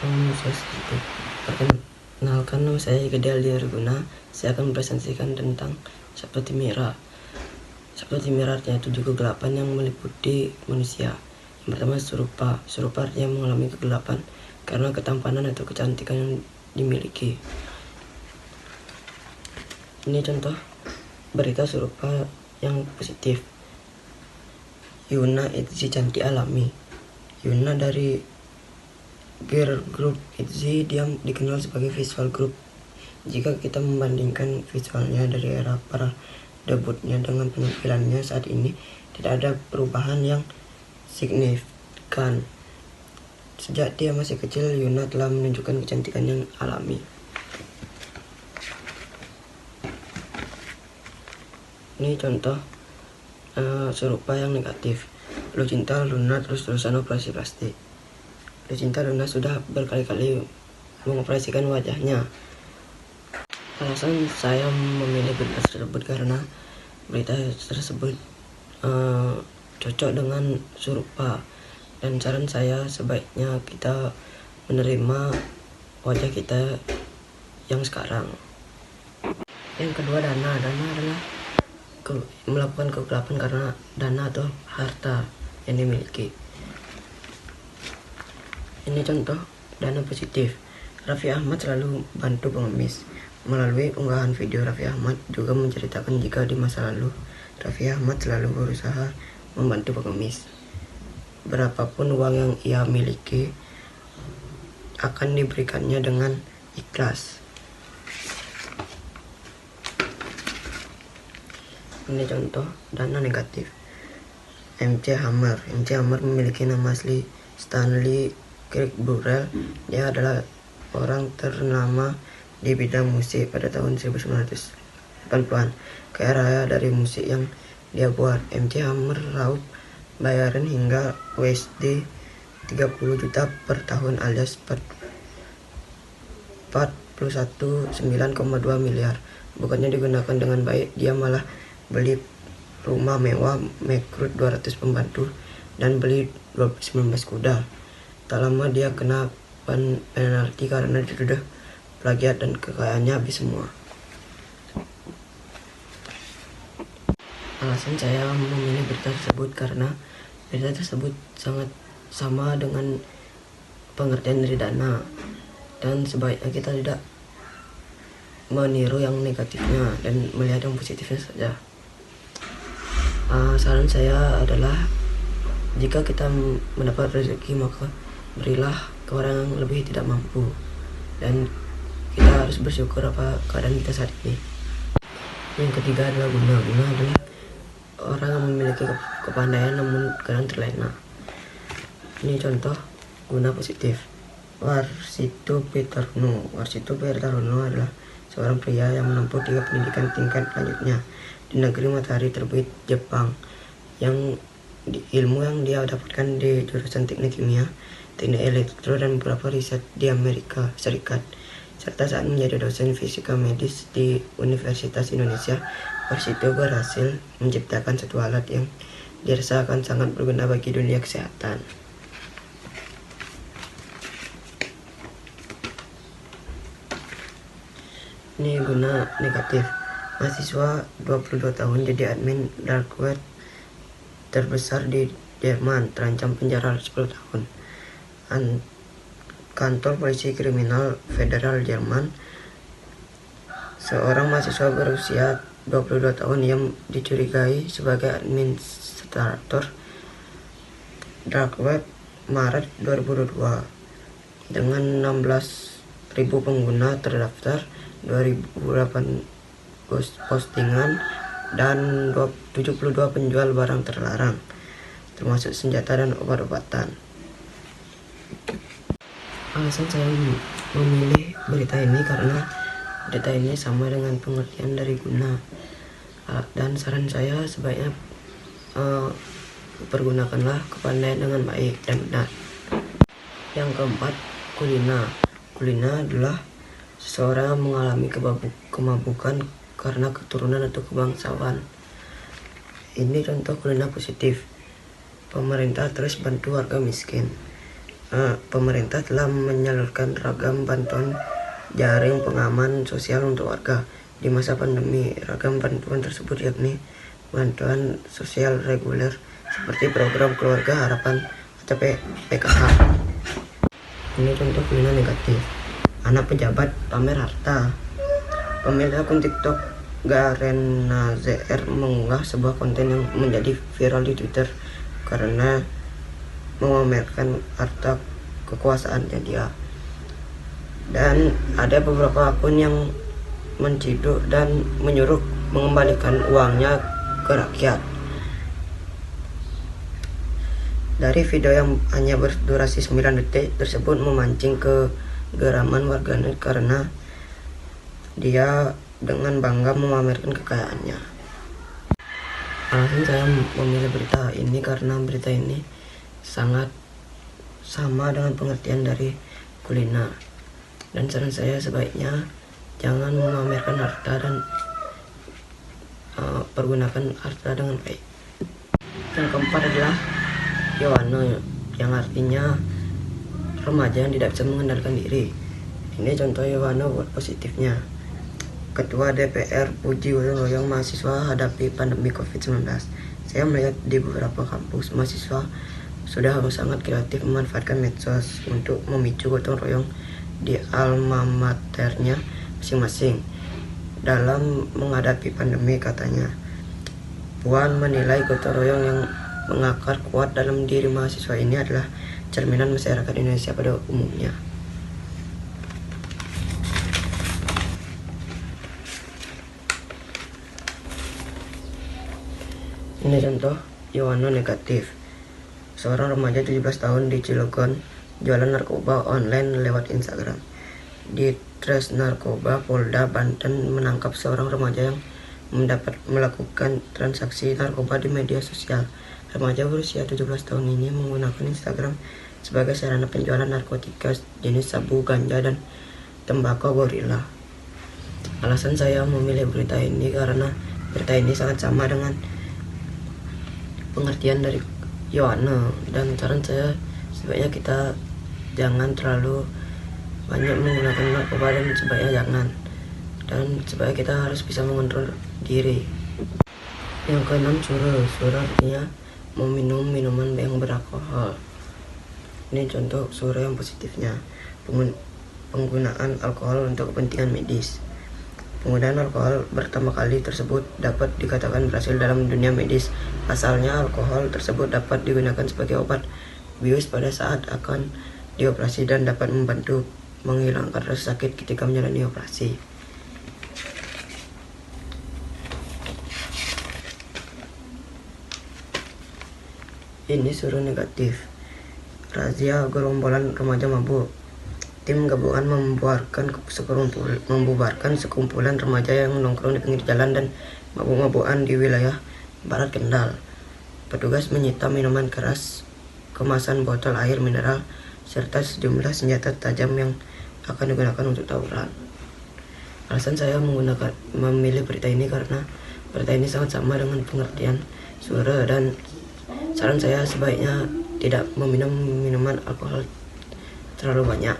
Saya sedikit perkenalkan, nama saya Gede Aldi Arguna. Saya akan mempresentasikan tentang Seperti Mira. Seperti Mira artinya 7 kegelapan yang meliputi manusia. Yang pertama serupa. Serupa artinya mengalami kegelapan karena ketampanan atau kecantikan yang dimiliki. Ini contoh berita serupa yang positif. Yuna Itzy cantik alami. Yuna dari girl group Itzy, dia dikenal sebagai visual group. Jika kita membandingkan visualnya dari era para debutnya dengan penampilannya saat ini, tidak ada perubahan yang signifikan. Sejak dia masih kecil, Yuna telah menunjukkan kecantikan yang alami. Ini contoh serupa yang negatif. Lucinta Luna terus-terusan operasi plastik. Lucinta Luna sudah berkali-kali mengoperasikan wajahnya. Alasan saya memilih berita tersebut karena berita tersebut cocok dengan serupa, dan saran saya sebaiknya kita menerima wajah kita yang sekarang. Yang kedua, dana adalah melakukan kegelapan karena dana atau harta yang dimiliki. Ini contoh dana positif. Raffi Ahmad selalu bantu pengemis. Melalui unggahan video, Raffi Ahmad juga menceritakan jika di masa lalu Raffi Ahmad selalu berusaha membantu pengemis. Berapapun uang yang ia miliki akan diberikannya dengan ikhlas. Ini contoh dana negatif. MC Hammer memiliki nama asli Stanley Kirk Burrell. Dia adalah orang ternama di bidang musik pada tahun 1980-an. Kaya raya dari musik yang dia buat, MC Hammer raup bayaran hingga USD 30 juta per tahun alias 41,9,2 miliar. Bukannya digunakan dengan baik, dia malah beli rumah mewah, merekrut 200 pembantu, dan beli 19 kuda. Tak lama dia kena penalti karena dituduh plagiat dan kekayaannya habis semua. Alasan saya memilih berita tersebut karena berita tersebut sangat sama dengan pengertian dari dana, dan sebaiknya kita tidak meniru yang negatifnya dan melihat yang positifnya saja. Saran saya adalah jika kita mendapat rezeki, maka berilah ke orang yang lebih tidak mampu, dan kita harus bersyukur apa keadaan kita saat ini. Yang ketiga adalah guna. Guna adalah orang yang memiliki kepandaian namun kadang terlena. Ini contoh guna positif. Warsito Petarno adalah seorang pria yang menempuh 3 pendidikan tingkat lanjutnya di negeri matahari terbit Jepang. Ilmu yang dia dapatkan di jurusan teknik kimia, teknik elektro, dan beberapa riset di Amerika Serikat, serta saat menjadi dosen fisika medis di Universitas Indonesia. Warsito berhasil menciptakan satu alat yang dirasakan sangat berguna bagi dunia kesehatan. Ini guna negatif. Mahasiswa 22 tahun jadi admin dark web terbesar di Jerman terancam penjara 10 tahun. Kantor Polisi Kriminal Federal Jerman, seorang mahasiswa berusia 22 tahun yang dicurigai sebagai administrator dark web Maret 2022 dengan 16.000 pengguna terdaftar, 2.008 postingan, dan 72 penjual barang terlarang, termasuk senjata dan obat-obatan. Alasan saya memilih berita ini karena berita ini sama dengan pengertian dari guna, dan saran saya sebaiknya pergunakanlah kepandaian dengan baik dan benar. Yang keempat, Kulina. Kulina adalah seseorang yang mengalami kemabukan karena keturunan atau kebangsawan. Ini contoh Kulina positif. Pemerintah terus bantu warga miskin. pemerintah telah menyalurkan ragam bantuan jaring pengaman sosial untuk warga di masa pandemi. Ragam bantuan tersebut yakni bantuan sosial reguler seperti program keluarga harapan atau PKH. Ini contoh fenomena negatif. Anak pejabat pamer harta. Pemilik akun TikTok Garena ZR mengunggah sebuah konten yang menjadi viral di Twitter karena memamerkan harta kekuasaannya dia. Dan ada beberapa akun yang menciduk dan menyuruh mengembalikan uangnya ke rakyat. Dari video yang hanya berdurasi 9 detik tersebut memancing kegeraman warganet karena dia dengan bangga memamerkan kekayaannya. Alasan saya memilih berita ini karena berita ini sangat sama dengan pengertian dari kuliner. Dan saran saya sebaiknya jangan memamerkan harta dan pergunakan harta dengan baik. Yang keempat adalah Yohano, yang artinya remaja yang tidak bisa mengendalikan diri. Ini contoh Yohano buat positifnya. Ketua DPR puji gotong royong mahasiswa hadapi pandemi COVID-19. Saya melihat di beberapa kampus mahasiswa sudah sangat kreatif memanfaatkan medsos untuk memicu gotong royong di alma maternya masing-masing dalam menghadapi pandemi, katanya. Puan menilai gotong royong yang mengakar kuat dalam diri mahasiswa ini adalah cerminan masyarakat Indonesia pada umumnya. Ini contoh Yohano negatif. Seorang remaja 17 tahun di Cilegon jualan narkoba online lewat Instagram. Di Tres Narkoba Polda Banten menangkap seorang remaja yang melakukan transaksi narkoba di media sosial. Remaja berusia 17 tahun ini menggunakan Instagram sebagai sarana penjualan narkotika jenis sabu, ganja, dan tembakau gorila. Alasan saya memilih berita ini karena berita ini sangat sama dengan pengertian dari Yohana, dan saran saya sebaiknya kita jangan terlalu banyak menggunakan narkoba dan sebaiknya kita harus bisa mengontrol diri. Yang keenam, sura artinya meminum minuman yang beralkohol. Ini contoh sura yang positifnya. Penggunaan alkohol untuk kepentingan medis. Penggunaan alkohol pertama kali tersebut dapat dikatakan berhasil dalam dunia medis. Pasalnya, alkohol tersebut dapat digunakan sebagai obat bius pada saat akan dioperasi dan dapat membantu menghilangkan rasa sakit ketika menjalani operasi. Ini suruh negatif. Razia gerombolan remaja mabuk. Tim gabungan membubarkan sekumpulan remaja yang nongkrong di pinggir jalan dan mabuk-mabukan di wilayah Barat Kendal. Petugas menyita minuman keras, kemasan botol air mineral, serta sejumlah senjata tajam yang akan digunakan untuk tawuran. Alasan saya memilih berita ini karena berita ini sangat sama dengan pengertian sura, dan saran saya sebaiknya tidak meminum minuman alkohol terlalu banyak.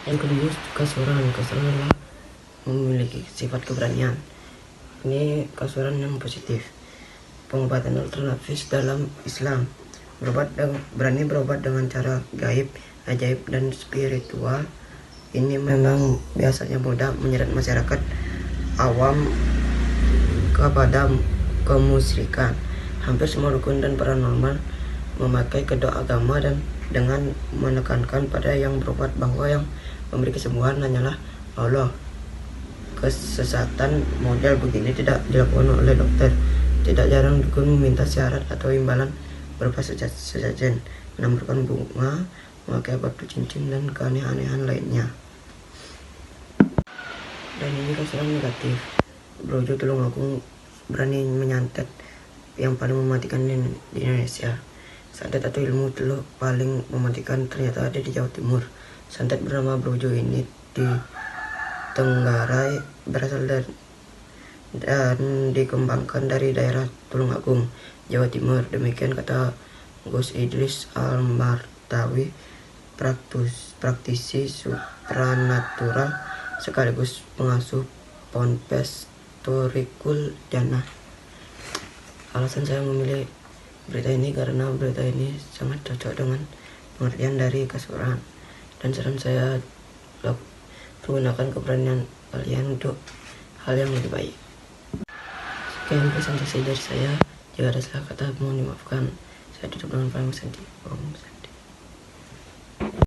Yang kedua, kasuran adalah memiliki sifat keberanian. Ini kasuran yang positif. Pengobatan alternatif dalam Islam. Berani berobat dengan cara gaib, ajaib, dan spiritual. Ini memang biasanya mudah menyeret masyarakat awam kepada kemusyrikan. Hampir semua dukun dan paranormal memakai kedok agama dan dengan menekankan pada yang berobat bahwa yang memberi kesembuhan hanyalah Allah. Kesesatan model begini tidak dilakukan oleh dokter. Tidak jarang dukun meminta syarat atau imbalan berupa sesajen, menambahkan bunga, memakai batu cincin, dan keanehan-anehan lainnya. Dan ini kasuran negatif. Brojo Tulungagung berani menyantet yang paling mematikan di Indonesia. Santet atau ilmu teluk paling mematikan ternyata ada di Jawa Timur. Santet bernama Brojo ini di Tenggarai berasal dan dikembangkan dari daerah Tulungagung, Jawa Timur. Demikian kata Gus Idris Al-Martawi, praktisi supranatural sekaligus pengasuh Ponpes Torikul Dana. Alasan saya memilih berita ini karena berita ini sangat cocok dengan pengertian dari kasuran, dan saran saya menggunakan keberanian kalian untuk hal yang lebih baik. Sekian presentasi dari saya. Jika ada salah kata mohon dimaafkan. Saya tutup dengan Pak Santi. Om Santi.